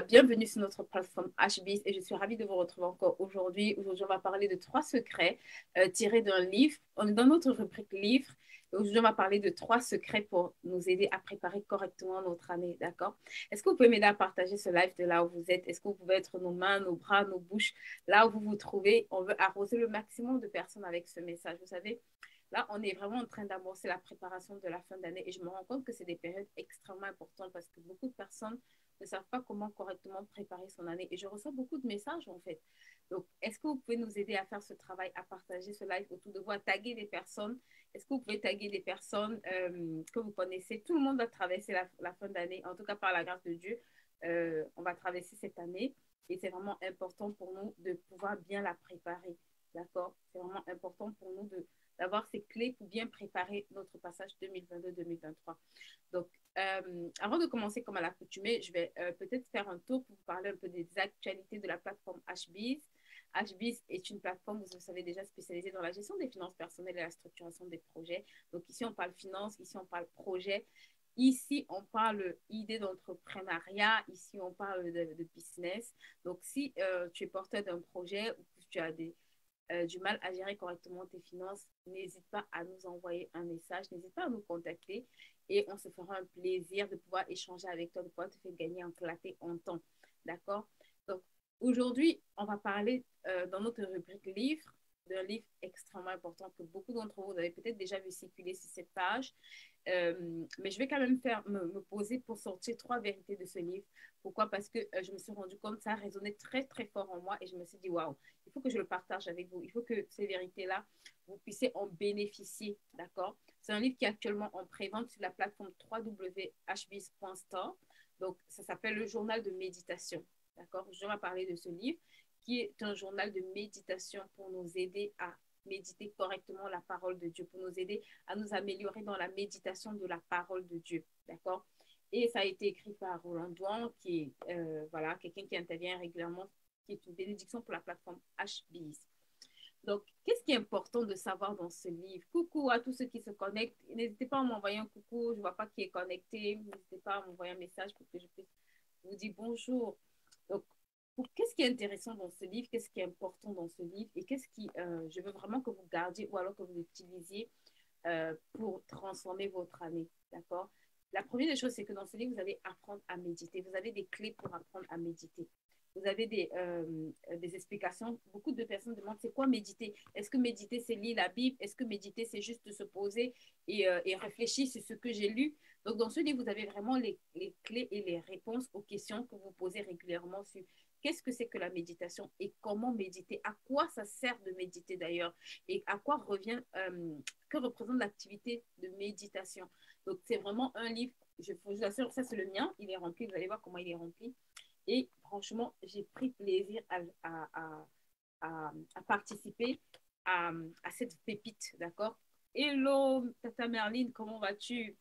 Bienvenue sur notre plateforme HBIS et je suis ravie de vous retrouver encore aujourd'hui. Aujourd'hui, on va parler de trois secrets tirés d'un livre. On est dans notre rubrique livre. Aujourd'hui, on va parler de trois secrets pour nous aider à préparer correctement notre année, d'accord? Est-ce que vous pouvez m'aider à partager ce live de là où vous êtes? Est-ce que vous pouvez être nos mains, nos bras, nos bouches, là où vous vous trouvez? On veut arroser le maximum de personnes avec ce message. Vous savez, là, on est vraiment en train d'amorcer la préparation de la fin d'année et je me rends compte que c'est des périodes extrêmement importantes parce que beaucoup de personnes ne savent pas comment correctement préparer son année. Et je reçois beaucoup de messages, en fait. Donc, est-ce que vous pouvez nous aider à faire ce travail, à partager ce live autour de vous, à taguer des personnes? Est-ce que vous pouvez taguer des personnes que vous connaissez? Tout le monde va traverser la fin d'année, en tout cas par la grâce de Dieu. On va traverser cette année et c'est vraiment important pour nous de pouvoir bien la préparer. D'accord? C'est vraiment important pour nous d'avoir ces clés pour bien préparer notre passage 2022-2023. Donc, avant de commencer comme à l'accoutumée, je vais peut-être faire un tour pour vous parler un peu des actualités de la plateforme HBIS. HBIS est une plateforme, vous le savez déjà, spécialisée dans la gestion des finances personnelles et la structuration des projets. Donc ici, on parle finance, ici, on parle projet. Ici, on parle idée d'entrepreneuriat. Ici, on parle de business. Donc, si tu es porteur d'un projet ou que tu as du mal à gérer correctement tes finances, n'hésite pas à nous envoyer un message, n'hésite pas à nous contacter et on se fera un plaisir de pouvoir échanger avec toi, de pouvoir te faire gagner un clarté en temps. D'accord? Donc, aujourd'hui, on va parler dans notre rubrique livre d'un livre extrêmement important que beaucoup d'entre vous avez peut-être déjà vu circuler sur cette page. Mais je vais quand même me poser pour sortir trois vérités de ce livre. Pourquoi? Parce que je me suis rendu compte que ça a résonné très, très fort en moi et je me suis dit, waouh, il faut que je le partage avec vous. Il faut que ces vérités-là, vous puissiez en bénéficier. D'accord? C'est un livre qui est actuellement en prévente sur la plateforme www.hbis.store. Donc, ça s'appelle Le journal de méditation. D'accord? Je vais parler de ce livre qui est un journal de méditation pour nous aider à méditer correctement la parole de Dieu, pour nous aider à nous améliorer dans la méditation de la parole de Dieu. D'accord? Et ça a été écrit par Roland Douan, qui est voilà, quelqu'un qui intervient régulièrement, qui est une bénédiction pour la plateforme HBIS. Donc, qu'est-ce qui est important de savoir dans ce livre? Coucou à tous ceux qui se connectent. N'hésitez pas à m'envoyer un coucou. Je ne vois pas qui est connecté. N'hésitez pas à m'envoyer un message pour que je puisse vous dire bonjour. Donc, qu'est-ce qui est intéressant dans ce livre? Qu'est-ce qui est important dans ce livre? Et qu'est-ce qui, je veux vraiment que vous gardiez ou alors que vous utilisiez pour transformer votre année. D'accord? La première des choses, c'est que dans ce livre, vous allez apprendre à méditer. Vous avez des clés pour apprendre à méditer. Vous avez des explications. Beaucoup de personnes demandent c'est quoi méditer? Est-ce que méditer, c'est lire la Bible? Est-ce que méditer, c'est juste se poser et réfléchir sur ce que j'ai lu? Donc, dans ce livre, vous avez vraiment les clés et les réponses aux questions que vous posez régulièrement sur qu'est-ce que c'est que la méditation et comment méditer? À quoi ça sert de méditer d'ailleurs? Et à quoi revient, que représente l'activité de méditation? Donc, c'est vraiment un livre, je vous assure, ça c'est le mien, il est rempli, vous allez voir comment il est rempli. Et franchement, j'ai pris plaisir à participer à cette pépite, d'accord? Hello, Tata Merline, comment vas-tu?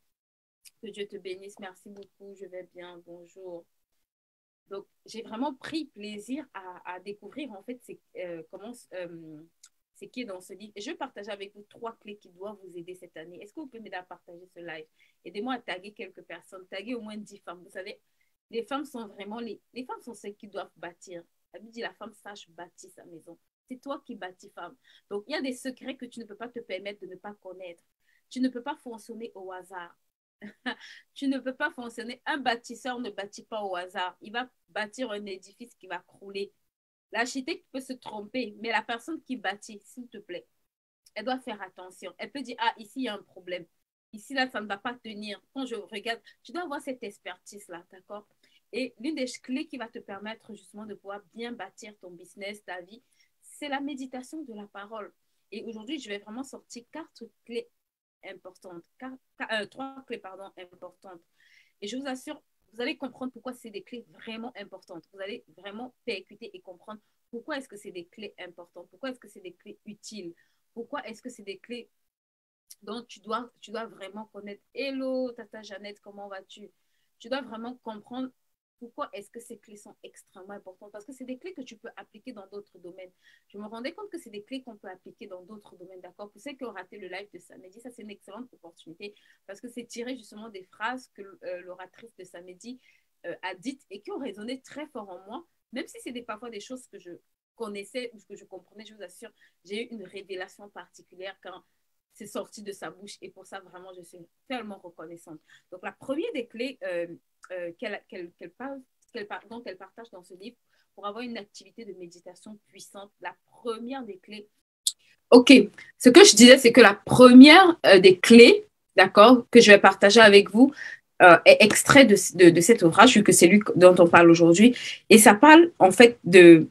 Que Dieu te bénisse, merci beaucoup, je vais bien, bonjour. Donc, j'ai vraiment pris plaisir à découvrir en fait comment c'est qui est dans ce livre. Et je vais partager avec vous trois clés qui doivent vous aider cette année. Est-ce que vous pouvez m'aider à partager ce live? Aidez-moi à taguer quelques personnes, taguer au moins 10 femmes. Vous savez, les femmes sont vraiment les femmes sont celles qui doivent bâtir. La Bible dit la femme sache bâtir sa maison. C'est toi qui bâtis femme. Donc, il y a des secrets que tu ne peux pas te permettre de ne pas connaître. Tu ne peux pas fonctionner au hasard. Tu ne peux pas fonctionner. Un bâtisseur ne bâtit pas au hasard. Il va bâtir un édifice qui va crouler. L'architecte peut se tromper, mais la personne qui bâtit, s'il te plaît, elle doit faire attention. Elle peut dire, ah, ici, il y a un problème. Ici, là, ça ne va pas tenir. Quand je regarde, tu dois avoir cette expertise-là, d'accord? Et l'une des clés qui va te permettre justement de pouvoir bien bâtir ton business, ta vie, c'est la méditation de la parole. Et aujourd'hui, je vais vraiment sortir quatre clés importantes, trois clés, pardon, importantes. Et je vous assure, vous allez comprendre pourquoi c'est des clés vraiment importantes. Vous allez vraiment percuter et comprendre pourquoi est-ce que c'est des clés importantes, pourquoi est-ce que c'est des clés utiles, pourquoi est-ce que c'est des clés dont tu dois vraiment connaître. Hello, Tata Jeannette, comment vas-tu? Tu dois vraiment comprendre pourquoi est-ce que ces clés sont extrêmement importantes. Parce que c'est des clés que tu peux appliquer dans d'autres domaines. Je me rendais compte que c'est des clés qu'on peut appliquer dans d'autres domaines, d'accord? Pour ceux qui ont raté le live de samedi, ça c'est une excellente opportunité parce que c'est tiré justement des phrases que l'oratrice de samedi a dites et qui ont résonné très fort en moi, même si c'est parfois des choses que je connaissais ou que je comprenais, je vous assure, j'ai eu une révélation particulière quand c'est sorti de sa bouche et pour ça, vraiment, je suis tellement reconnaissante. Donc, la première des clés dont elle partage dans ce livre pour avoir une activité de méditation puissante, la première des clés. OK, ce que je disais, c'est que la première des clés, d'accord, que je vais partager avec vous, est extrait de cet ouvrage, vu que c'est lui dont on parle aujourd'hui. Et ça parle, en fait, de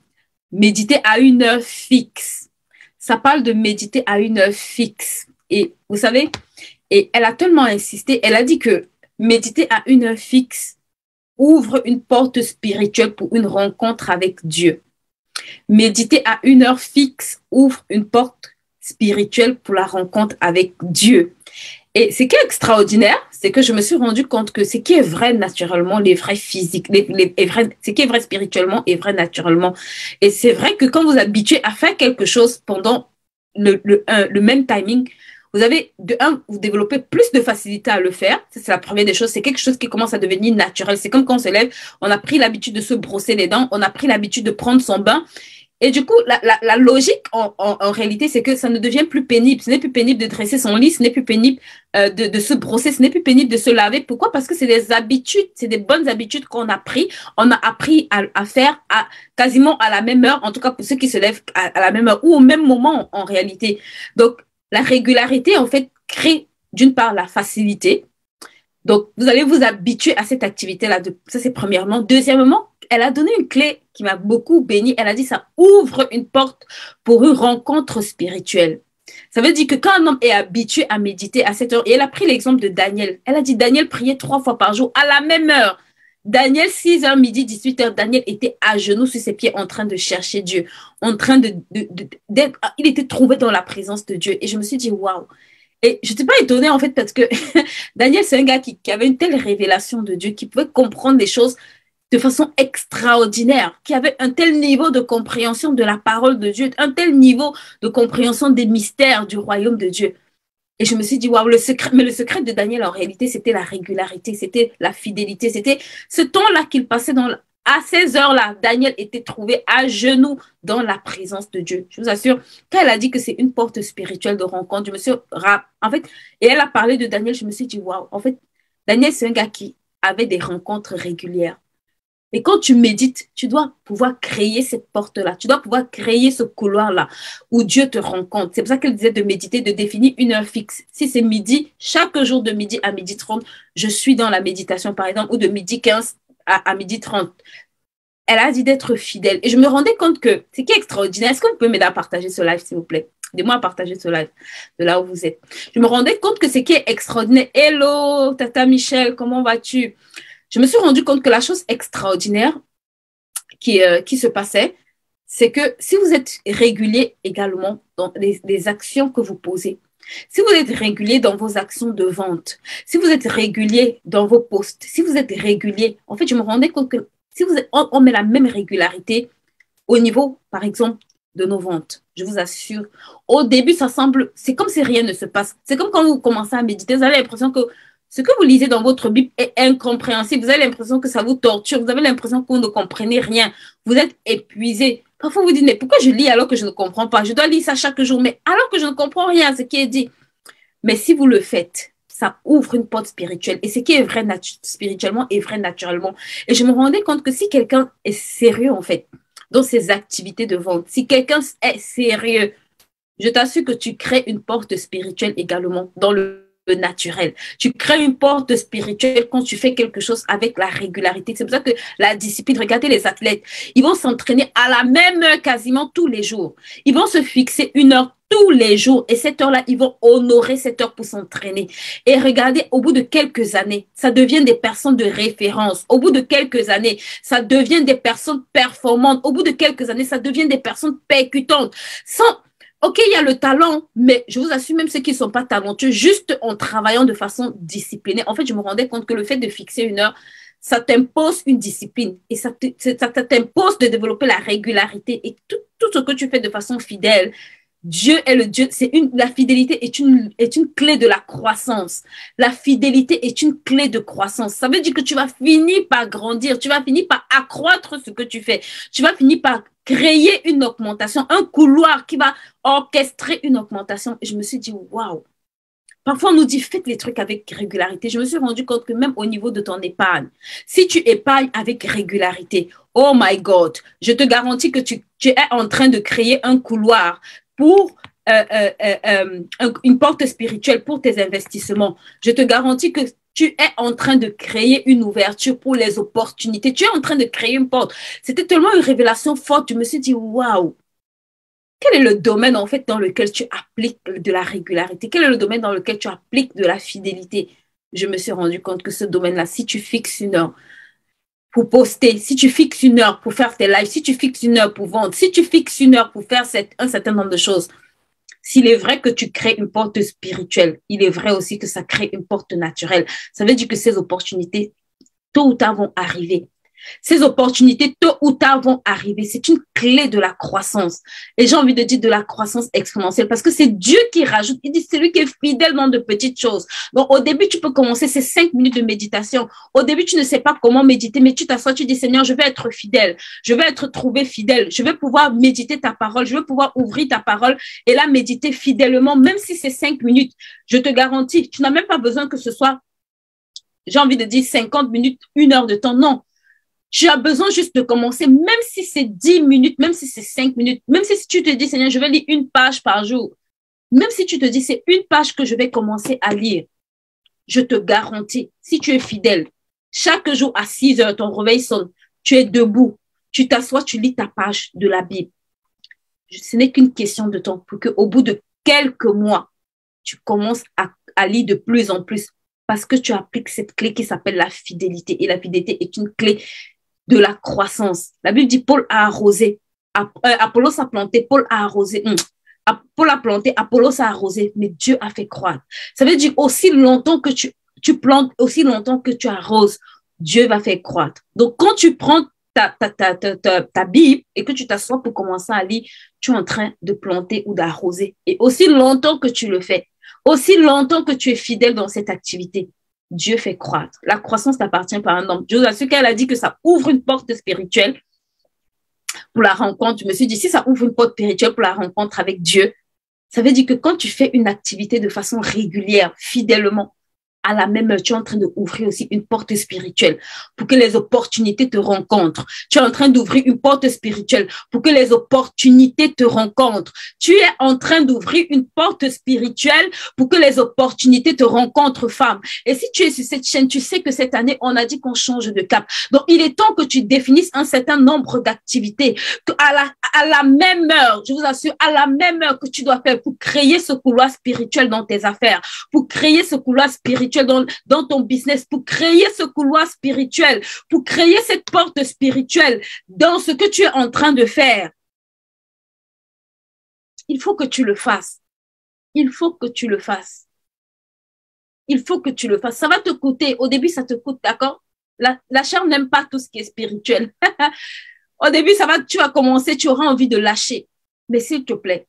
méditer à une heure fixe. Ça parle de méditer à une heure fixe. Et vous savez, et elle a tellement insisté, elle a dit que méditer à une heure fixe ouvre une porte spirituelle pour une rencontre avec Dieu. Méditer à une heure fixe ouvre une porte spirituelle pour la rencontre avec Dieu. Et ce qui est extraordinaire, c'est que je me suis rendu compte que ce qui est vrai naturellement, les vrais physiques, ce qui est vrai spirituellement est vrai naturellement. Et c'est vrai que quand vous habituez à faire quelque chose pendant le même timing, vous développez plus de facilité à le faire. Ça, c'est la première des choses. C'est quelque chose qui commence à devenir naturel. C'est comme quand on se lève, on a pris l'habitude de se brosser les dents, on a pris l'habitude de prendre son bain. Et du coup, la logique, en réalité, c'est que ça ne devient plus pénible. Ce n'est plus pénible de dresser son lit, ce n'est plus pénible de se brosser, ce n'est plus pénible de se laver. Pourquoi? Parce que c'est des habitudes, c'est des bonnes habitudes qu'on a pris. On a appris à faire quasiment à la même heure, en tout cas pour ceux qui se lèvent à la même heure ou au même moment en réalité. Donc, la régularité, en fait, crée d'une part la facilité. Donc, vous allez vous habituer à cette activité-là. Ça, c'est premièrement. Deuxièmement, elle a donné une clé qui m'a beaucoup bénie. Elle a dit ça ouvre une porte pour une rencontre spirituelle. Ça veut dire que quand un homme est habitué à méditer à cette heure, et elle a pris l'exemple de Daniel. Elle a dit Daniel priait 3 fois par jour à la même heure. Daniel, 6h, midi, 18h, Daniel était à genoux sur ses pieds en train de chercher Dieu, en train il était trouvé dans la présence de Dieu. Et je me suis dit, waouh. Et je n'étais pas étonnée en fait parce que Daniel, c'est un gars qui avait une telle révélation de Dieu, qui pouvait comprendre les choses de façon extraordinaire, qui avait un tel niveau de compréhension de la parole de Dieu, un tel niveau de compréhension des mystères du royaume de Dieu. Et je me suis dit, waouh, le secret de Daniel, en réalité, c'était la régularité, c'était la fidélité, c'était ce temps-là qu'il passait à ces heures-là. Daniel était trouvé à genoux dans la présence de Dieu. Je vous assure, quand elle a dit que c'est une porte spirituelle de rencontre, je me suis, en fait, et elle a parlé de Daniel, je me suis dit, waouh, en fait, Daniel, c'est un gars qui avait des rencontres régulières. Et quand tu médites, tu dois pouvoir créer cette porte-là. Tu dois pouvoir créer ce couloir-là où Dieu te rencontre. C'est pour ça qu'elle disait de méditer, de définir une heure fixe. Si c'est midi, chaque jour de midi à midi 30, je suis dans la méditation, par exemple, ou de midi 15 à midi 30. Elle a dit d'être fidèle. Et je me rendais compte que ce qui est extraordinaire, est-ce que vous pouvez m'aider à partager ce live, s'il vous plaît? Aidez-moi à partager ce live de là où vous êtes. Je me rendais compte que ce qui est extraordinaire. Hello, Tata Michel, comment vas-tu? Je me suis rendu compte que la chose extraordinaire qui se passait, c'est que si vous êtes régulier également dans les actions que vous posez, si vous êtes régulier dans vos actions de vente, si vous êtes régulier dans vos posts, si vous êtes régulier, en fait, je me rendais compte que si on met la même régularité au niveau, par exemple, de nos ventes, je vous assure, au début, c'est comme si rien ne se passe. C'est comme quand vous commencez à méditer, vous avez l'impression que ce que vous lisez dans votre Bible est incompréhensible. Vous avez l'impression que ça vous torture. Vous avez l'impression que vous ne comprenez rien. Vous êtes épuisé. Parfois, vous dites, mais pourquoi je lis alors que je ne comprends pas? Je dois lire ça chaque jour, mais alors que je ne comprends rien à ce qui est dit. Mais si vous le faites, ça ouvre une porte spirituelle. Et ce qui est vrai spirituellement est vrai naturellement. Et je me rendais compte que si quelqu'un est sérieux, en fait, dans ses activités de vente, si quelqu'un est sérieux, je t'assure que tu crées une porte spirituelle également dans le naturel. Tu crées une porte spirituelle quand tu fais quelque chose avec la régularité. C'est pour ça que la discipline, regardez les athlètes, ils vont s'entraîner à la même heure quasiment tous les jours. Ils vont se fixer une heure tous les jours et cette heure-là, ils vont honorer cette heure pour s'entraîner. Et regardez, au bout de quelques années, ça devient des personnes de référence. Au bout de quelques années, ça devient des personnes performantes. Au bout de quelques années, ça devient des personnes percutantes. Ok, il y a le talent, mais je vous assure, même ceux qui ne sont pas talentueux, juste en travaillant de façon disciplinée. En fait, je me rendais compte que le fait de fixer une heure, ça t'impose une discipline et ça t'impose de développer la régularité. Et tout ce que tu fais de façon fidèle, Dieu est le Dieu, la fidélité est une clé de la croissance. La fidélité est une clé de croissance. Ça veut dire que tu vas finir par grandir, tu vas finir par accroître ce que tu fais. Tu vas finir par créer une augmentation, un couloir qui va orchestrer une augmentation. Et je me suis dit, waouh. Parfois, on nous dit, faites les trucs avec régularité. Je me suis rendu compte que même au niveau de ton épargne, si tu épargnes avec régularité, oh my God, je te garantis que tu es en train de créer un couloir pour une porte spirituelle pour tes investissements. Je te garantis que tu es en train de créer une ouverture pour les opportunités. Tu es en train de créer une porte. C'était tellement une révélation forte. Je me suis dit, waouh. Quel est le domaine, en fait, dans lequel tu appliques de la régularité? Quel est le domaine dans lequel tu appliques de la fidélité? Je me suis rendu compte que ce domaine-là, si tu fixes une heure pour poster, si tu fixes une heure pour faire tes lives, si tu fixes une heure pour vendre, si tu fixes une heure pour faire un certain nombre de choses, s'il est vrai que tu crées une porte spirituelle, il est vrai aussi que ça crée une porte naturelle. Ça veut dire que ces opportunités, tôt ou tard, vont arriver. Ces opportunités, tôt ou tard, vont arriver. C'est une clé de la croissance. Et j'ai envie de dire de la croissance exponentielle parce que c'est Dieu qui rajoute. Il dit, c'est lui qui est fidèle dans de petites choses. Donc, au début, tu peux commencer ces 5 minutes de méditation. Au début, tu ne sais pas comment méditer, mais tu t'assois, tu dis, Seigneur, je vais être fidèle. Je vais être trouvé fidèle. Je vais pouvoir méditer ta parole. Je vais pouvoir ouvrir ta parole et la méditer fidèlement, même si c'est 5 minutes. Je te garantis, tu n'as même pas besoin que ce soit, j'ai envie de dire 50 minutes, 1 heure de temps. Non. Tu as besoin juste de commencer, même si c'est 10 minutes, même si c'est 5 minutes, même si tu te dis, Seigneur, je vais lire 1 page par jour, même si tu te dis, c'est 1 page que je vais commencer à lire, je te garantis, si tu es fidèle, chaque jour à 6 heures, ton réveil sonne, tu es debout, tu t'assois, tu lis ta page de la Bible. Ce n'est qu'une question de temps pour qu'au bout de quelques mois, tu commences à lire de plus en plus parce que tu appliques cette clé qui s'appelle la fidélité. Et la fidélité est une clé de la croissance. La Bible dit Paul a arrosé, Apollos a planté, Paul a arrosé. Paul a planté, Apollos a arrosé, mais Dieu a fait croître. Ça veut dire aussi longtemps que tu plantes, aussi longtemps que tu arroses, Dieu va faire croître. Donc, quand tu prends ta Bible et que tu t'assois pour commencer à lire, tu es en train de planter ou d'arroser. Et aussi longtemps que tu le fais, aussi longtemps que tu es fidèle dans cette activité, Dieu fait croître. La croissance t'appartient par un homme. Dieu, à ce qu'elle a dit que ça ouvre une porte spirituelle pour la rencontre. Je me suis dit, si ça ouvre une porte spirituelle pour la rencontre avec Dieu, ça veut dire que quand tu fais une activité de façon régulière, fidèlement, à la même heure, tu es en train d'ouvrir aussi une porte spirituelle pour que les opportunités te rencontrent. Tu es en train d'ouvrir une porte spirituelle pour que les opportunités te rencontrent. Tu es en train d'ouvrir une porte spirituelle pour que les opportunités te rencontrent, femme. Et si tu es sur cette chaîne, tu sais que cette année, on a dit qu'on change de cap. Donc, il est temps que tu définisses un certain nombre d'activités à la même heure, je vous assure, à la même heure que tu dois faire pour créer ce couloir spirituel dans tes affaires, pour créer ce couloir spirituel dans ton business, pour créer ce couloir spirituel, pour créer cette porte spirituelle dans ce que tu es en train de faire. Il faut que tu le fasses. Il faut que tu le fasses. Il faut que tu le fasses. Ça va te coûter. Au début, ça te coûte, d'accord? La chair n'aime pas tout ce qui est spirituel. Au début, tu vas commencer, tu auras envie de lâcher. Mais s'il te plaît,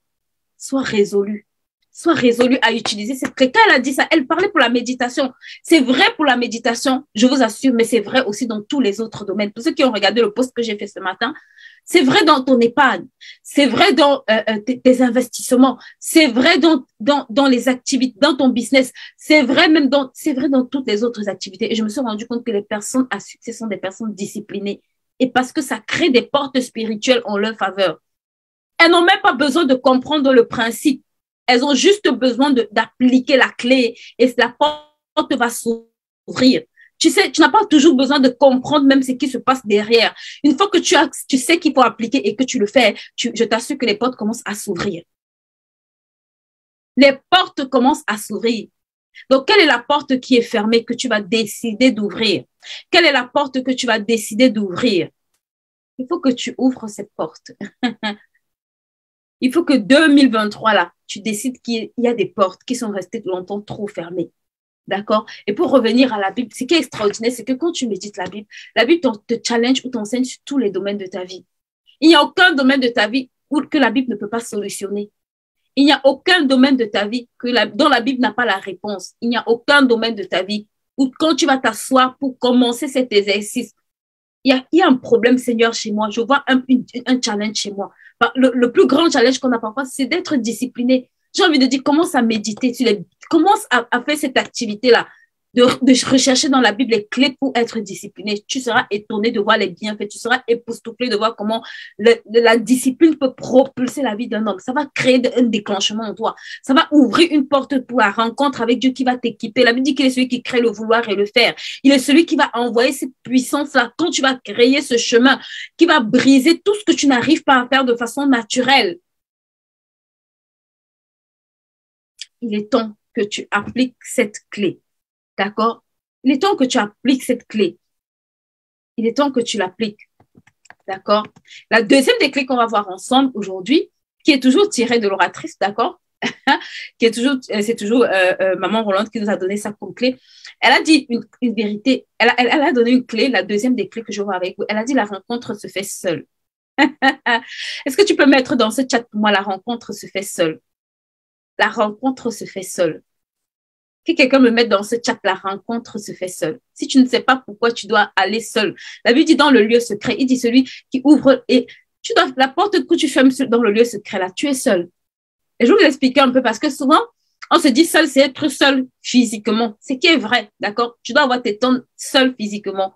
sois résolu. Sois résolu à utiliser cette clé. Quand elle a dit ça, elle parlait pour la méditation. C'est vrai pour la méditation, je vous assure, mais c'est vrai aussi dans tous les autres domaines. Pour ceux qui ont regardé le post que j'ai fait ce matin, c'est vrai dans ton épargne, c'est vrai dans tes investissements, c'est vrai dans les activités, dans ton business, c'est vrai dans toutes les autres activités. Et je me suis rendu compte que les personnes à succès sont des personnes disciplinées. Et parce que ça crée des portes spirituelles en leur faveur. Elles n'ont même pas besoin de comprendre le principe. Elles ont juste besoin d'appliquer la clé et la porte va s'ouvrir. Tu sais, tu n'as pas toujours besoin de comprendre même ce qui se passe derrière. Une fois que tu sais qu'il faut appliquer et que tu le fais, je t'assure que les portes commencent à s'ouvrir. Les portes commencent à s'ouvrir. Donc, quelle est la porte qui est fermée que tu vas décider d'ouvrir? Quelle est la porte que tu vas décider d'ouvrir? Il faut que tu ouvres cette porte. Il faut que 2023, là, tu décides qu'il y a des portes qui sont restées longtemps trop fermées. D'accord? Et pour revenir à la Bible, ce qui est extraordinaire, c'est que quand tu médites la Bible te challenge ou t'enseigne sur tous les domaines de ta vie. Il n'y a aucun domaine de ta vie que la Bible ne peut pas solutionner. Il n'y a aucun domaine de ta vie dont la Bible n'a pas la réponse. Il n'y a aucun domaine de ta vie où quand tu vas t'asseoir pour commencer cet exercice, il y a un problème, Seigneur, chez moi. Je vois un challenge chez moi. Le plus grand challenge qu'on a parfois, c'est d'être discipliné. J'ai envie de dire, commence à méditer, commence à faire cette activité-là, de rechercher dans la Bible les clés pour être discipliné. Tu seras étonné de voir les bienfaits, tu seras époustouflé de voir comment la discipline peut propulser la vie d'un homme. Ça va créer un déclenchement en toi. Ça va ouvrir une porte pour la rencontre avec Dieu qui va t'équiper. La Bible dit qu'il est celui qui crée le vouloir et le faire. Il est celui qui va envoyer cette puissance-là quand tu vas créer ce chemin, qui va briser tout ce que tu n'arrives pas à faire de façon naturelle. Il est temps que tu appliques cette clé. D'accord? Il est temps que tu appliques cette clé. Il est temps que tu l'appliques. D'accord? La deuxième des clés qu'on va voir ensemble aujourd'hui, qui est toujours tirée de l'oratrice, d'accord? C'est toujours Maman Rolande qui nous a donné ça comme clé. Elle a dit une vérité. Elle a donné une clé, la deuxième des clés que je vois avec vous. Elle a dit la rencontre se fait seule. Est-ce que tu peux mettre dans ce chat pour moi, la rencontre se fait seule? La rencontre se fait seule. Que quelqu'un me mette dans ce chat, la rencontre se fait seule. Si tu ne sais pas pourquoi tu dois aller seul. La Bible dit dans le lieu secret, il dit celui qui ouvre et la porte que tu fermes dans le lieu secret là, tu es seul. Et je vais vous expliquer un peu parce que souvent, on se dit seul, c'est être seul physiquement. Ce qui est vrai, d'accord? Tu dois avoir tes temps seul physiquement.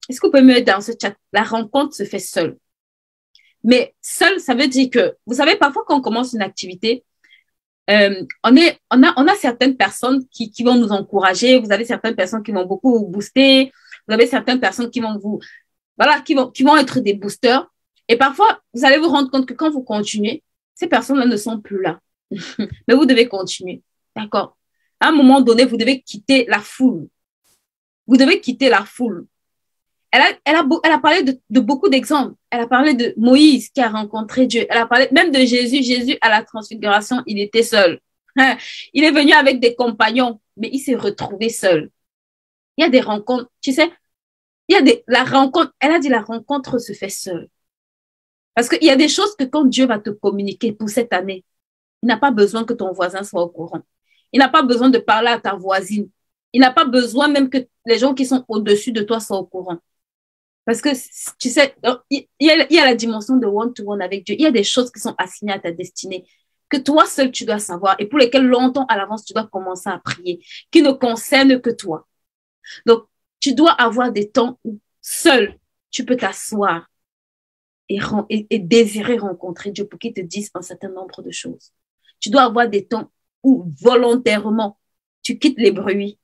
Est-ce que vous pouvez me mettre dans ce chat? La rencontre se fait seule. Mais seul, ça veut dire que, vous savez, parfois quand on commence une activité, on a certaines personnes qui vont nous encourager. Vous avez certaines personnes qui vont beaucoup vous booster. Vous avez certaines personnes qui vont qui vont être des boosters. Et parfois, vous allez vous rendre compte que quand vous continuez, ces personnes-là ne sont plus là. Mais vous devez continuer. D'accord? À un moment donné, vous devez quitter la foule. Vous devez quitter la foule. Elle a parlé de beaucoup d'exemples. Elle a parlé de Moïse qui a rencontré Dieu. Elle a parlé même de Jésus. Jésus, à la transfiguration, il était seul. Il est venu avec des compagnons, mais il s'est retrouvé seul. Il y a des rencontres, tu sais, la rencontre, elle a dit la rencontre se fait seule. Parce qu'il y a des choses que quand Dieu va te communiquer pour cette année, il n'a pas besoin que ton voisin soit au courant. Il n'a pas besoin de parler à ta voisine. Il n'a pas besoin même que les gens qui sont au-dessus de toi soient au courant. Parce que, tu sais, il y a la dimension de one-to-one avec Dieu. Il y a des choses qui sont assignées à ta destinée, que toi seul tu dois savoir et pour lesquelles longtemps à l'avance tu dois commencer à prier, qui ne concernent que toi. Donc, tu dois avoir des temps où seul tu peux t'asseoir et désirer rencontrer Dieu pour qu'il te dise un certain nombre de choses. Tu dois avoir des temps où volontairement tu quittes les bruits,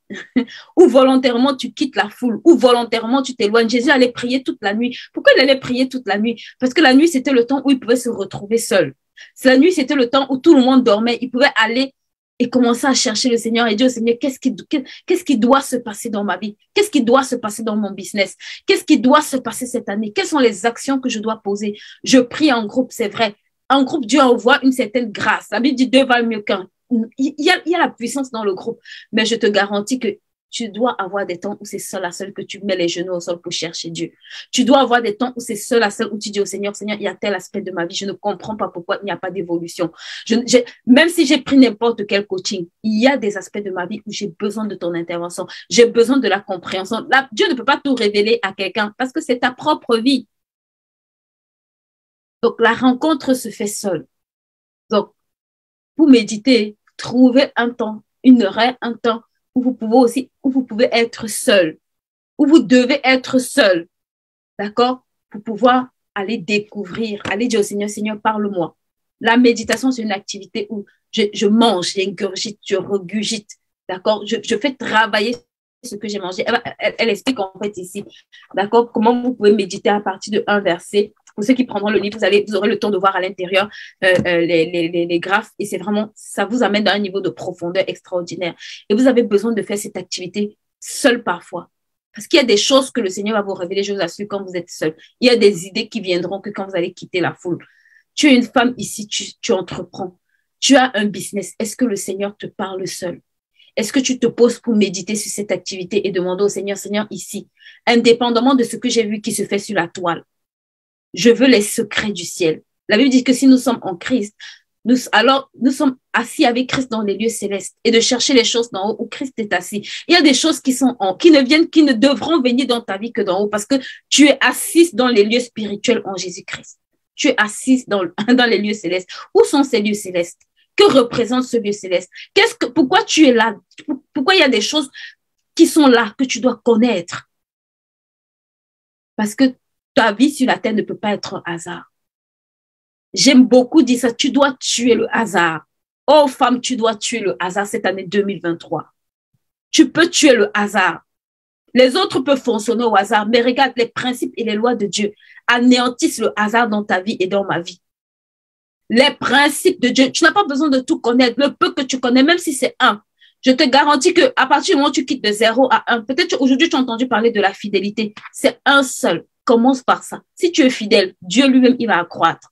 ou volontairement tu quittes la foule, ou volontairement tu t'éloignes. Jésus allait prier toute la nuit. Pourquoi il allait prier toute la nuit? Parce que la nuit, c'était le temps où il pouvait se retrouver seul. La nuit, c'était le temps où tout le monde dormait. Il pouvait aller et commencer à chercher le Seigneur et dire au Seigneur, qu'est-ce qui doit se passer dans ma vie? Qu'est-ce qui doit se passer dans mon business? Qu'est-ce qui doit se passer cette année? Quelles sont les actions que je dois poser? Je prie en groupe, c'est vrai. En groupe, Dieu envoie une certaine grâce. La Bible dit deux valent mieux qu'un. Il y a la puissance dans le groupe, mais je te garantis que tu dois avoir des temps où c'est seul à seul que tu mets les genoux au sol pour chercher Dieu. Tu dois avoir des temps où c'est seul à seul où tu dis au Seigneur, Seigneur, il y a tel aspect de ma vie, je ne comprends pas pourquoi il n'y a pas d'évolution. Même si j'ai pris n'importe quel coaching, il y a des aspects de ma vie où j'ai besoin de ton intervention, j'ai besoin de la compréhension. Là, Dieu ne peut pas tout révéler à quelqu'un parce que c'est ta propre vie. Donc, la rencontre se fait seule. Donc, pour méditer, trouvez un temps, une heure, un temps où vous pouvez être seul, où vous devez être seul, d'accord, pour pouvoir aller découvrir, aller dire au Seigneur, Seigneur, parle-moi. La méditation, c'est une activité où je mange, j'ingurgite, je regurgite, d'accord, je fais travailler ce que j'ai mangé. Elle explique en fait ici, d'accord, comment vous pouvez méditer à partir de un verset. Pour ceux qui prendront le livre, vous aurez le temps de voir à l'intérieur les graphes et c'est vraiment, ça vous amène dans un niveau de profondeur extraordinaire. Et vous avez besoin de faire cette activité seul parfois. Parce qu'il y a des choses que le Seigneur va vous révéler, je vous assure, quand vous êtes seul. Il y a des idées qui viendront que quand vous allez quitter la foule. Tu es une femme ici, tu entreprends. Tu as un business. Est-ce que le Seigneur te parle seul? Est-ce que tu te poses pour méditer sur cette activité et demander au Seigneur, Seigneur, ici, indépendamment de ce que j'ai vu qui se fait sur la toile, je veux les secrets du ciel. La Bible dit que si nous sommes en Christ, alors nous sommes assis avec Christ dans les lieux célestes et de chercher les choses d'en haut où Christ est assis. Il y a des choses qui ne devront venir dans ta vie que d'en haut parce que tu es assise dans les lieux spirituels en Jésus-Christ. Tu es assise dans les lieux célestes. Où sont ces lieux célestes? Que représente ce lieu céleste? Pourquoi tu es là? Pourquoi il y a des choses qui sont là que tu dois connaître? Parce que ta vie sur la terre ne peut pas être un hasard. J'aime beaucoup dire ça, tu dois tuer le hasard. Oh femme, tu dois tuer le hasard cette année 2023. Tu peux tuer le hasard. Les autres peuvent fonctionner au hasard, mais regarde, les principes et les lois de Dieu anéantissent le hasard dans ta vie et dans ma vie. Les principes de Dieu, tu n'as pas besoin de tout connaître. Le peu que tu connais, même si c'est un, je te garantis qu'à partir du moment où tu quittes de 0 à 1, peut-être aujourd'hui tu as entendu parler de la fidélité. C'est un seul. Commence par ça. Si tu es fidèle, Dieu lui-même, il va accroître.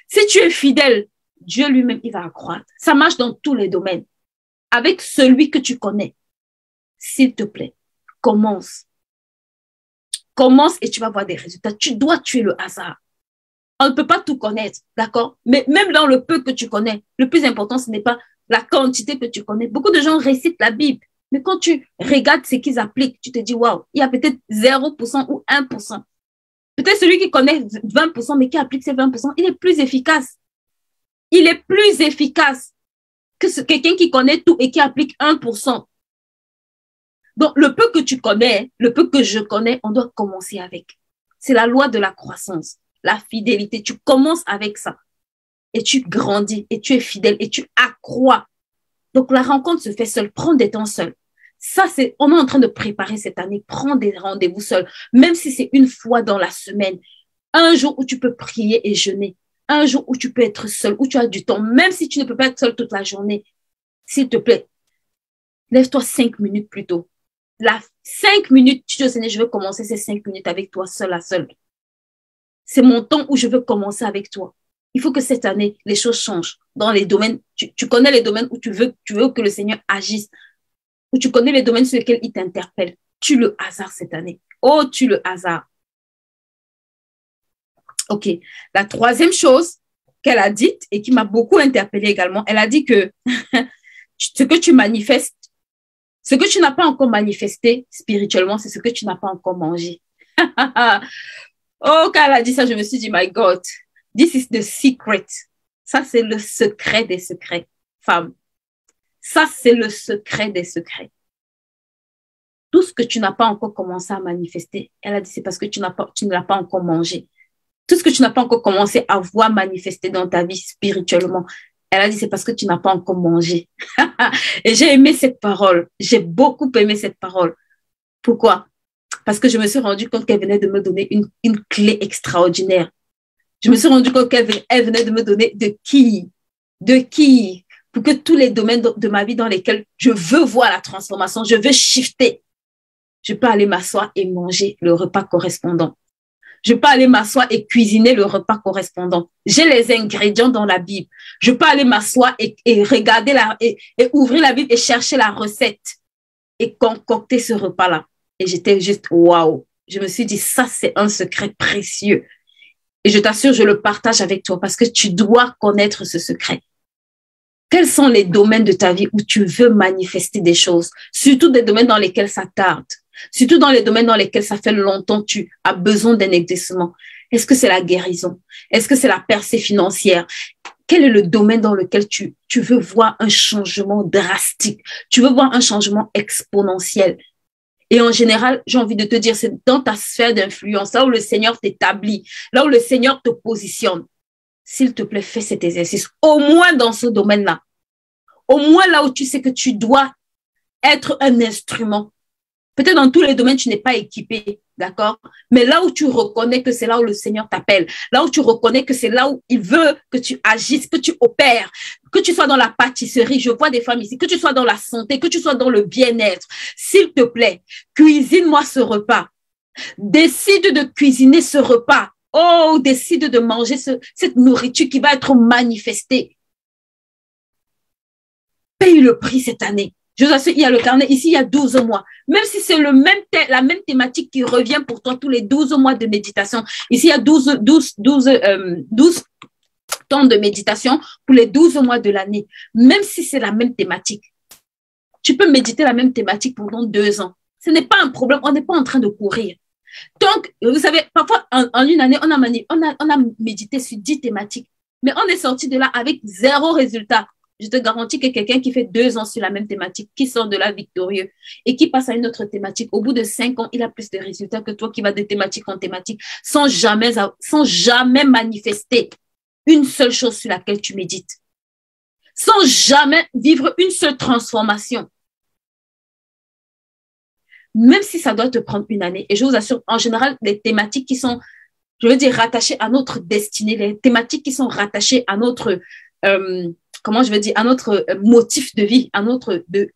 Si tu es fidèle, Dieu lui-même, il va accroître. Ça marche dans tous les domaines. Avec celui que tu connais, s'il te plaît, commence. Commence et tu vas voir des résultats. Tu dois tuer le hasard. On ne peut pas tout connaître, d'accord? Mais même dans le peu que tu connais, le plus important, ce n'est pas la quantité que tu connais. Beaucoup de gens récitent la Bible. Mais quand tu regardes ce qu'ils appliquent, tu te dis, waouh, il y a peut-être 0% ou 1%. Peut-être celui qui connaît 20%, mais qui applique ces 20%, il est plus efficace. Il est plus efficace que quelqu'un qui connaît tout et qui applique 1%. Donc, le peu que tu connais, le peu que je connais, on doit commencer avec. C'est la loi de la croissance, la fidélité. Tu commences avec ça et tu grandis et tu es fidèle et tu accrois. Donc, la rencontre se fait seule. Prends des temps seuls. Ça, on est en train de préparer cette année. Prends des rendez-vous seuls, même si c'est une fois dans la semaine. Un jour où tu peux prier et jeûner. Un jour où tu peux être seul, où tu as du temps, même si tu ne peux pas être seul toute la journée. S'il te plaît, lève-toi 5 minutes plus tôt. 5 minutes, tu dis au Seigneur, je veux commencer ces 5 minutes avec toi, seul à seul. C'est mon temps où je veux commencer avec toi. Il faut que cette année, les choses changent. Dans les domaines, tu connais les domaines où tu veux que le Seigneur agisse, où tu connais les domaines sur lesquels il t'interpelle. Tue le hasard cette année. Oh, tue le hasard. OK. La troisième chose qu'elle a dite et qui m'a beaucoup interpellée également, elle a dit que ce que tu manifestes, ce que tu n'as pas encore manifesté spirituellement, c'est ce que tu n'as pas encore mangé. Oh, quand elle a dit ça, je me suis dit, my God, this is the secret. Ça, c'est le secret des secrets, femme. Ça, c'est le secret des secrets. Tout ce que tu n'as pas encore commencé à manifester, elle a dit, c'est parce que tu ne l'as pas encore mangé. Tout ce que tu n'as pas encore commencé à voir manifester dans ta vie spirituellement, elle a dit, c'est parce que tu n'as pas encore mangé. Et j'ai aimé cette parole. J'ai beaucoup aimé cette parole. Pourquoi? Parce que je me suis rendu compte qu'elle venait de me donner une clé extraordinaire. Je me suis rendu compte qu'elle venait de me donner de qui, pour que tous les domaines de ma vie dans lesquels je veux voir la transformation, je veux shifter, je peux aller m'asseoir et manger le repas correspondant. Je peux aller m'asseoir et cuisiner le repas correspondant. J'ai les ingrédients dans la Bible. Je peux aller m'asseoir et regarder et ouvrir la Bible et chercher la recette et concocter ce repas-là. Et j'étais juste waouh. Je me suis dit, ça, c'est un secret précieux. Et je t'assure, je le partage avec toi parce que tu dois connaître ce secret. Quels sont les domaines de ta vie où tu veux manifester des choses? Surtout des domaines dans lesquels ça tarde. Surtout dans les domaines dans lesquels ça fait longtemps que tu as besoin d'un exaucement. Est-ce que c'est la guérison? Est-ce que c'est la percée financière? Quel est le domaine dans lequel tu veux voir un changement drastique? Tu veux voir un changement exponentiel? Et en général, j'ai envie de te dire, c'est dans ta sphère d'influence, là où le Seigneur t'établit, là où le Seigneur te positionne. S'il te plaît, fais cet exercice, au moins dans ce domaine-là. Au moins là où tu sais que tu dois être un instrument. Peut-être dans tous les domaines, tu n'es pas équipé, d'accord? Mais là où tu reconnais que c'est là où le Seigneur t'appelle, là où tu reconnais que c'est là où il veut que tu agisses, que tu opères, que tu sois dans la pâtisserie, je vois des femmes ici, que tu sois dans la santé, que tu sois dans le bien-être, s'il te plaît, cuisine-moi ce repas. Décide de cuisiner ce repas. Oh, décide de manger cette nourriture qui va être manifestée. Paye le prix cette année. Je vous assure, il y a le carnet. Ici, il y a 12 mois. Même si c'est la même thématique qui revient pour toi tous les 12 mois de méditation. Ici, il y a 12 temps de méditation pour les 12 mois de l'année, même si c'est la même thématique. Tu peux méditer la même thématique pendant 2 ans. Ce n'est pas un problème, on n'est pas en train de courir. Donc, vous savez, parfois, en une année, on a médité sur 10 thématiques, mais on est sorti de là avec 0 résultat. Je te garantis que quelqu'un qui fait 2 ans sur la même thématique, qui sort de là victorieux et qui passe à une autre thématique, au bout de 5 ans, il a plus de résultats que toi qui vas de thématique en thématique sans jamais manifester une seule chose sur laquelle tu médites, sans jamais vivre une seule transformation. Même si ça doit te prendre une année. Et je vous assure, en général, les thématiques qui sont, je veux dire, rattachées à notre destinée, les thématiques qui sont rattachées à notre, comment je veux dire, à notre motif de vie, à notre, j'ai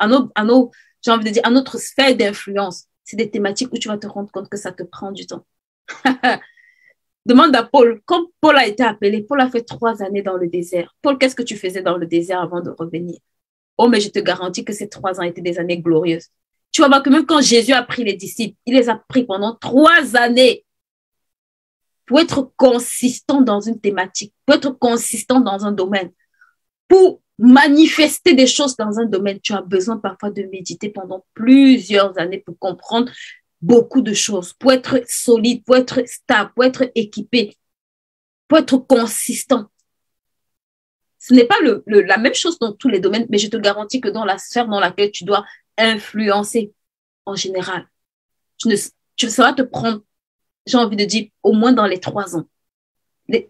envie de dire, à notre sphère d'influence. C'est des thématiques où tu vas te rendre compte que ça te prend du temps. Demande à Paul, quand Paul a été appelé, Paul a fait 3 années dans le désert. Paul, qu'est-ce que tu faisais dans le désert avant de revenir? Oh, mais je te garantis que ces 3 ans étaient des années glorieuses. Tu vas voir que même quand Jésus a pris les disciples, il les a pris pendant 3 années pour être consistant dans une thématique, pour être consistant dans un domaine, pour manifester des choses dans un domaine. Tu as besoin parfois de méditer pendant plusieurs années pour comprendre beaucoup de choses, pour être solide, pour être stable, pour être équipé, pour être consistant. Ce n'est pas la même chose dans tous les domaines, mais je te garantis que dans la sphère dans laquelle tu dois influencer en général, ça va te prendre, j'ai envie de dire, au moins dans les 3 ans.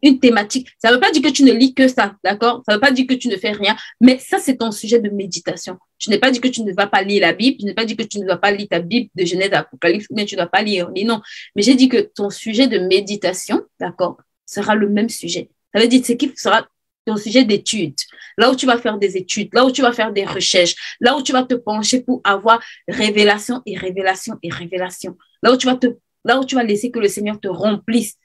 Une thématique. Ça ne veut pas dire que tu ne lis que ça, d'accord? Ça ne veut pas dire que tu ne fais rien, mais ça, c'est ton sujet de méditation. Je n'ai pas dit que tu ne vas pas lire la Bible, je n'ai pas dit que tu ne vas pas lire ta Bible de Genèse à Apocalypse, mais tu ne vas pas lire. Mais non. Mais j'ai dit que ton sujet de méditation, d'accord, sera le même sujet. Ça veut dire ce qui sera ton sujet d'étude, là où tu vas faire des études, là où tu vas faire des recherches, là où tu vas te pencher pour avoir révélation et révélation et révélation, là où tu vas laisser que le Seigneur te remplisse.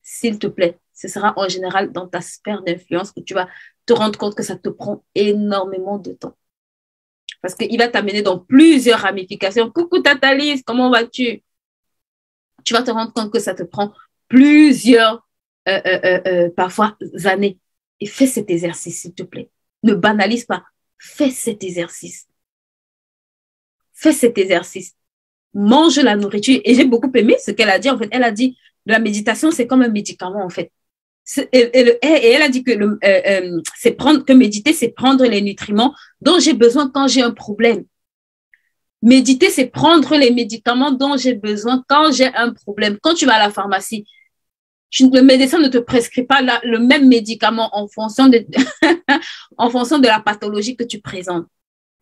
S'il te plaît, ce sera en général dans ta sphère d'influence que tu vas te rendre compte que ça te prend énormément de temps. Parce qu'il va t'amener dans plusieurs ramifications. Coucou Tatalise, comment vas-tu? Tu vas te rendre compte que ça te prend plusieurs, parfois, années. Et fais cet exercice, s'il te plaît. Ne banalise pas. Fais cet exercice. Fais cet exercice. Mange la nourriture. Et j'ai beaucoup aimé ce qu'elle a dit. En fait, elle a dit, la méditation, c'est comme un médicament, en fait. Et elle a dit que méditer, c'est prendre les nutriments dont j'ai besoin quand j'ai un problème. Méditer, c'est prendre les médicaments dont j'ai besoin quand j'ai un problème. Quand tu vas à la pharmacie, le médecin ne te prescrit pas le même médicament en fonction de la pathologie que tu présentes.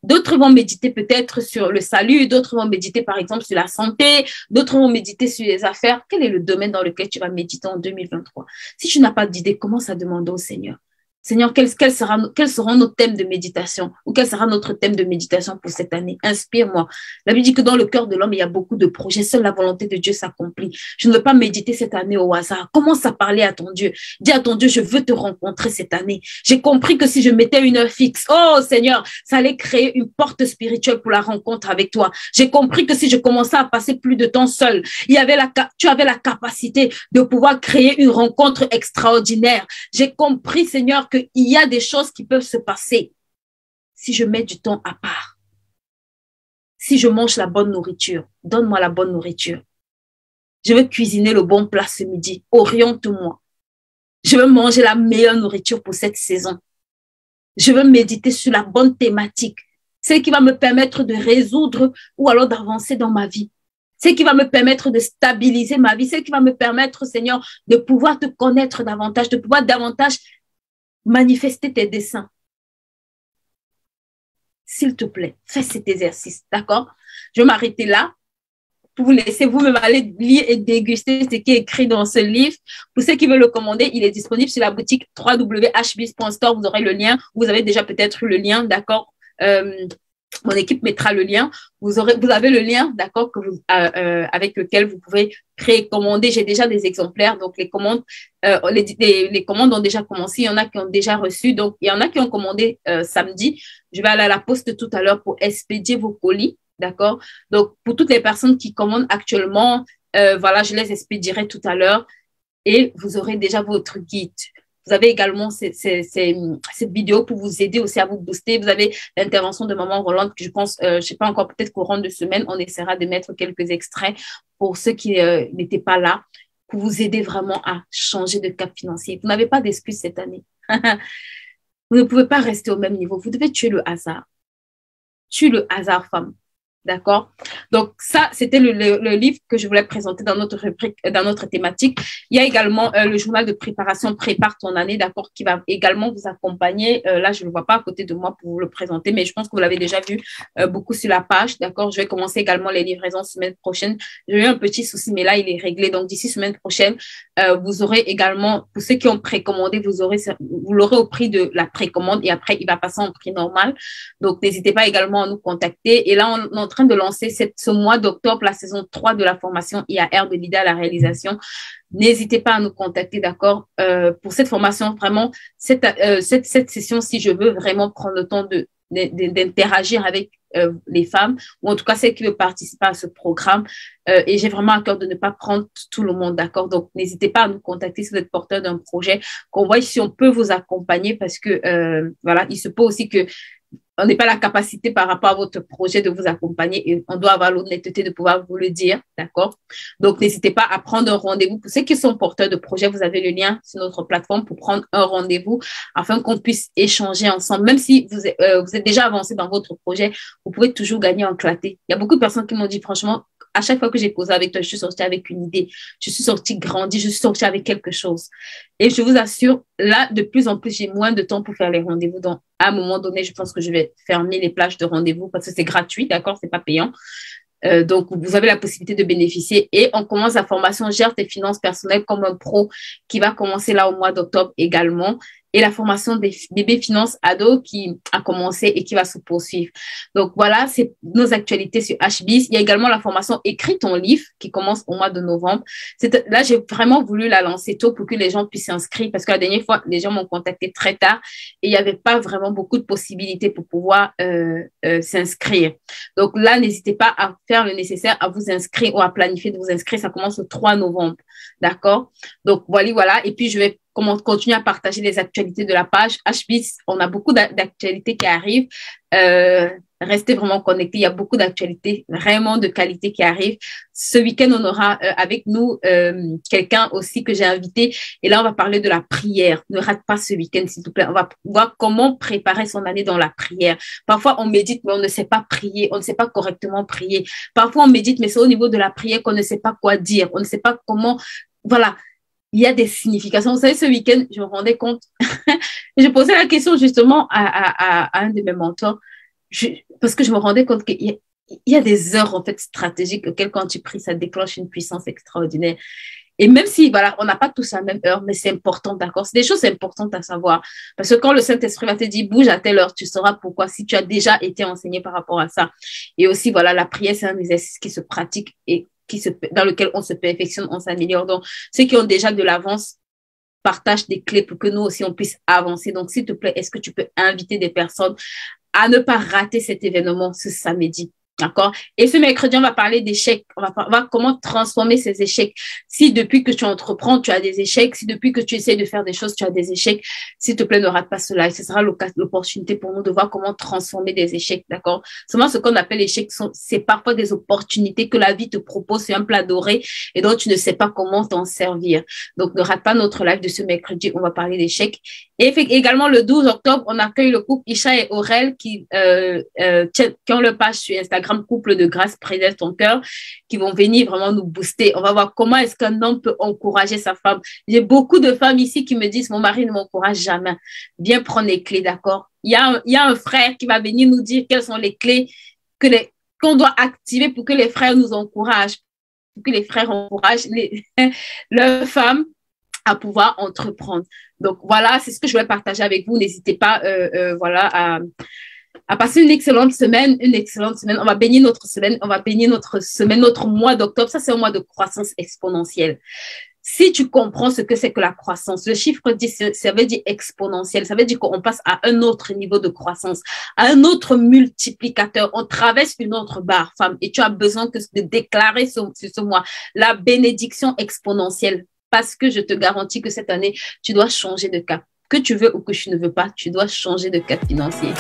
D'autres vont méditer peut-être sur le salut, d'autres vont méditer par exemple sur la santé, d'autres vont méditer sur les affaires. Quel est le domaine dans lequel tu vas méditer en 2023? Si tu n'as pas d'idée, commence à demander au Seigneur. Seigneur, quels seront nos thèmes de méditation ou quel sera notre thème de méditation pour cette année? Inspire-moi. La Bible dit que dans le cœur de l'homme, il y a beaucoup de projets. Seule la volonté de Dieu s'accomplit. Je ne veux pas méditer cette année au hasard. Commence à parler à ton Dieu. Dis à ton Dieu, je veux te rencontrer cette année. J'ai compris que si je mettais une heure fixe, oh Seigneur, ça allait créer une porte spirituelle pour la rencontre avec toi. J'ai compris que si je commençais à passer plus de temps seul, tu avais la capacité de pouvoir créer une rencontre extraordinaire. J'ai compris, Seigneur, qu'il y a des choses qui peuvent se passer si je mets du temps à part. Si je mange la bonne nourriture, donne-moi la bonne nourriture. Je veux cuisiner le bon plat ce midi. Oriente-moi. Je veux manger la meilleure nourriture pour cette saison. Je veux méditer sur la bonne thématique. Celle qui va me permettre de résoudre ou alors d'avancer dans ma vie. Celle qui va me permettre de stabiliser ma vie. Celle qui va me permettre, Seigneur, de pouvoir te connaître davantage, de pouvoir davantage manifester tes desseins. S'il te plaît, fais cet exercice, d'accord? Je vais m'arrêter là pour vous laisser vous-même aller lire et déguster ce qui est écrit dans ce livre. Pour ceux qui veulent le commander, il est disponible sur la boutique www.hbis.store. Vous aurez le lien. Vous avez déjà peut-être eu le lien, d'accord? Mon équipe mettra le lien. Vous avez le lien, d'accord, avec lequel vous pouvez précommander. J'ai déjà des exemplaires, donc les commandes ont déjà commencé. Il y en a qui ont déjà reçu, donc il y en a qui ont commandé samedi. Je vais aller à la poste tout à l'heure pour expédier vos colis, d'accord. Donc pour toutes les personnes qui commandent actuellement, voilà, je les expédierai tout à l'heure et vous aurez déjà votre guide. Vous avez également cette vidéo pour vous aider aussi à vous booster. Vous avez l'intervention de Maman Rolande, que je pense, je sais pas encore, peut-être courant de semaine, on essaiera de mettre quelques extraits pour ceux qui n'étaient pas là, pour vous aider vraiment à changer de cap financier. Vous n'avez pas d'excuses cette année. Vous ne pouvez pas rester au même niveau. Vous devez tuer le hasard. Tuer le hasard, femme. D'accord? Donc, ça, c'était le livre que je voulais présenter dans notre rubrique, dans notre thématique. Il y a également le journal de préparation Prépare ton année, d'accord, qui va également vous accompagner. Là, je ne le vois pas à côté de moi pour vous le présenter, mais je pense que vous l'avez déjà vu beaucoup sur la page, d'accord? Je vais commencer également les livraisons semaine prochaine. J'ai eu un petit souci, mais là, il est réglé. Donc, d'ici semaine prochaine, vous aurez également, pour ceux qui ont précommandé, vous l'aurez au prix de la précommande et après, il va passer en prix normal. Donc, n'hésitez pas également à nous contacter. Et là, on est en train de lancer ce mois d'octobre la saison 3 de la formation IAR de l'idée à la réalisation. N'hésitez pas à nous contacter, d'accord, pour cette formation, vraiment, cette session, si je veux vraiment prendre le temps d'interagir avec les femmes, ou en tout cas celles qui veulent participer à ce programme. Et j'ai vraiment à cœur de ne pas prendre tout le monde, d'accord? Donc, n'hésitez pas à nous contacter si vous êtes porteur d'un projet, qu'on voit si on peut vous accompagner parce que, voilà, il se peut aussi que on n'est pas la capacité par rapport à votre projet de vous accompagner et on doit avoir l'honnêteté de pouvoir vous le dire, d'accord? Donc, n'hésitez pas à prendre un rendez-vous. Pour ceux qui sont porteurs de projets, vous avez le lien sur notre plateforme pour prendre un rendez-vous afin qu'on puisse échanger ensemble. Même si vous êtes déjà avancé dans votre projet, vous pouvez toujours gagner en clarté. Il y a beaucoup de personnes qui m'ont dit, franchement, à chaque fois que j'ai causé avec toi, je suis sortie avec une idée. Je suis sortie grandie, je suis sortie avec quelque chose. Et je vous assure, là, de plus en plus, j'ai moins de temps pour faire les rendez-vous. Donc, à un moment donné, je pense que je vais fermer les plages de rendez-vous parce que c'est gratuit, d'accord? C'est pas payant. Donc, vous avez la possibilité de bénéficier et on commence la formation Gère tes finances personnelles comme un pro qui va commencer là au mois d'octobre également et la formation des bébés finances ados qui a commencé et qui va se poursuivre. Donc, voilà, c'est nos actualités sur HBIS. Il y a également la formation Écris ton livre qui commence au mois de novembre. Là, j'ai vraiment voulu la lancer tôt pour que les gens puissent s'inscrire parce que la dernière fois, les gens m'ont contacté très tard et il n'y avait pas vraiment beaucoup de possibilités pour pouvoir s'inscrire. Donc là, n'hésitez pas à faire le nécessaire, à vous inscrire ou à planifier de vous inscrire. Ça commence le 3 novembre. D'accord? Donc, voilà. Et puis, je vais continuer à partager les actualités de la page HBIS. On a beaucoup d'actualités qui arrivent. Restez vraiment connectés. Il y a beaucoup d'actualités vraiment de qualité qui arrivent. Ce week-end, on aura avec nous quelqu'un aussi que j'ai invité. Et là, on va parler de la prière. Ne rate pas ce week-end, s'il te plaît. On va voir comment préparer son année dans la prière. Parfois, on médite, mais on ne sait pas prier. On ne sait pas correctement prier. Parfois, on médite, mais c'est au niveau de la prière qu'on ne sait pas quoi dire. On ne sait pas comment... Voilà. Il y a des significations. Vous savez, ce week-end, je me rendais compte. Je posais la question justement à un de mes mentors. Parce que je me rendais compte qu'il y a des heures en fait stratégiques auxquelles quand tu pries, ça déclenche une puissance extraordinaire. Et même si, voilà, on n'a pas tous la même heure, mais c'est important, d'accord? C'est des choses importantes à savoir. Parce que quand le Saint-Esprit va te dire, bouge à telle heure, tu sauras pourquoi, si tu as déjà été enseigné par rapport à ça. Et aussi, voilà, la prière, c'est un exercice qui se pratique et dans lequel on se perfectionne, on s'améliore. Donc, ceux qui ont déjà de l'avance, partagent des clés pour que nous aussi, on puisse avancer. Donc, s'il te plaît, est-ce que tu peux inviter des personnes à ne pas rater cet événement ce samedi? D'accord? Et ce mercredi, on va parler d'échecs. On va voir comment transformer ces échecs. Si depuis que tu entreprends, tu as des échecs, si depuis que tu essaies de faire des choses, tu as des échecs, s'il te plaît, ne rate pas cela. Et ce sera l'opportunité pour nous de voir comment transformer des échecs. D'accord? Seulement ce qu'on appelle échecs, c'est parfois des opportunités que la vie te propose sur un plat doré et dont tu ne sais pas comment t'en servir. Donc, ne rate pas notre live de ce mercredi. On va parler d'échecs. Et également, le 12 octobre, on accueille le couple Isha et Aurel qui ont leur page sur Instagram, Couple de grâce, préserve ton cœur, qui vont venir vraiment nous booster. On va voir comment est-ce qu'un homme peut encourager sa femme. J'ai beaucoup de femmes ici qui me disent, mon mari ne m'encourage jamais. Viens prendre les clés, d'accord? Il y a un frère qui va venir nous dire quelles sont les clés qu'on doit activer pour que les frères nous encouragent, pour que les frères encouragent leurs femmes à pouvoir entreprendre. Donc, voilà, c'est ce que je voulais partager avec vous. N'hésitez pas, voilà, à passer une excellente semaine, On va bénir notre semaine, notre mois d'octobre. Ça, c'est un mois de croissance exponentielle. Si tu comprends ce que c'est que la croissance, le chiffre 10, ça veut dire exponentiel. Ça veut dire qu'on passe à un autre niveau de croissance, à un autre multiplicateur. On traverse une autre barre, femme, et tu as besoin de déclarer ce mois la bénédiction exponentielle. parce que je te garantis que cette année, tu dois changer de cap. Que tu veux ou que tu ne veux pas, tu dois changer de cap financier.